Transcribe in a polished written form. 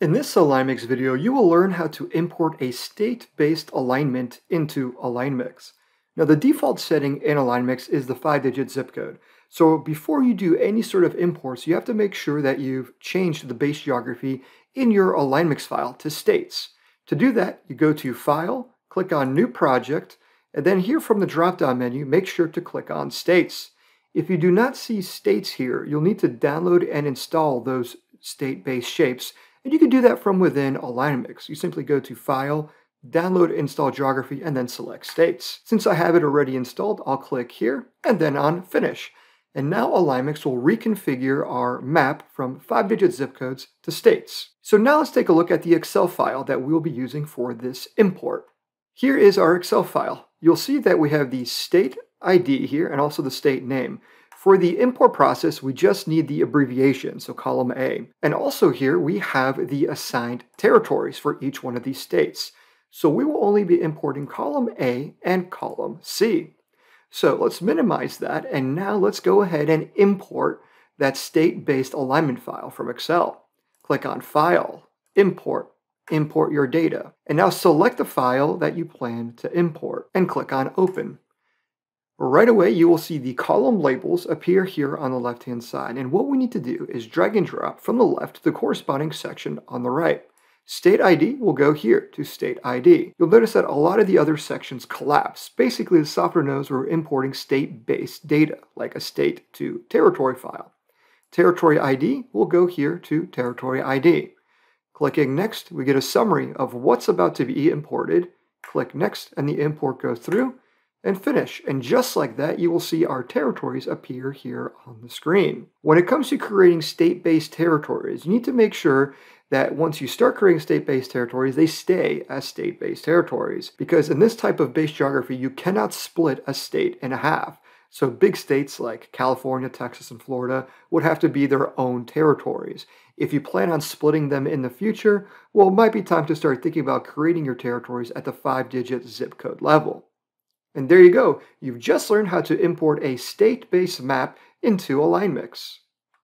In this AlignMix video, you will learn how to import a state-based alignment into AlignMix. Now, the default setting in AlignMix is the 5-digit zip code. So before you do any sort of imports, you have to make sure that you've changed the base geography in your AlignMix file to states. To do that, you go to File, click on New Project, and then here from the drop-down menu, make sure to click on States. If you do not see states here, you'll need to download and install those state-based shapes. And you can do that from within AlignMix. You simply go to File, Download Install Geography, and then select States. Since I have it already installed, I'll click here and then on Finish. And now AlignMix will reconfigure our map from 5-digit zip codes to states. So now let's take a look at the Excel file that we'll be using for this import. Here is our Excel file. You'll see that we have the state ID here and also the state name. For the import process, we just need the abbreviation, so column A. And also here we have the assigned territories for each one of these states. So we will only be importing column A and column C. So let's minimize that, and now let's go ahead and import that state-based alignment file from Excel. Click on File, Import, Import your data. And now select the file that you plan to import and click on Open. Right away, you will see the column labels appear here on the left-hand side. And what we need to do is drag and drop from the left to the corresponding section on the right. State ID will go here to State ID. You'll notice that a lot of the other sections collapse. Basically, the software knows we're importing state-based data, like a state to territory file. Territory ID will go here to Territory ID. Clicking Next, we get a summary of what's about to be imported. Click Next, and the import goes through. And finish. And just like that, you will see our territories appear here on the screen. When it comes to creating state-based territories, you need to make sure that once you start creating state-based territories, they stay as state-based territories. Because in this type of base geography, you cannot split a state in half. So big states like California, Texas, and Florida would have to be their own territories. If you plan on splitting them in the future, well, it might be time to start thinking about creating your territories at the 5-digit zip code level. And there you go. You've just learned how to import a state-based map into AlignMix.